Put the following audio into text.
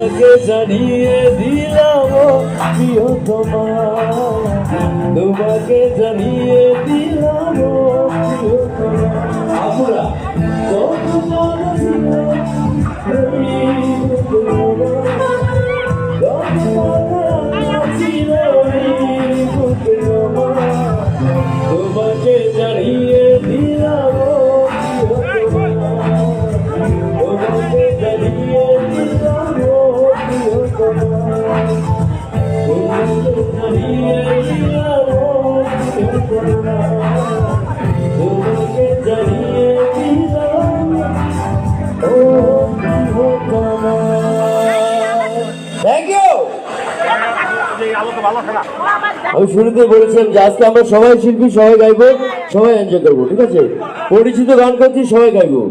জানিয়ে দিলাম প্রিয়তমা, তোমাকে জানিয়ে দিলাম প্রিয়তমা। আমরা তোমাকে জানিয়ে দিলাম তোমাকে জানিয়ে দিলাম তোমাকে জানিয়ে দিলাম। Thank you. আমি শুরুতে বলেছিলাম যে আজকে আমরা সবাই শিল্পী, সবাই গাইবো, সবাই এনজয় করবো, ঠিক আছে? পরিচিত গান করছি, সবাই গাইবো।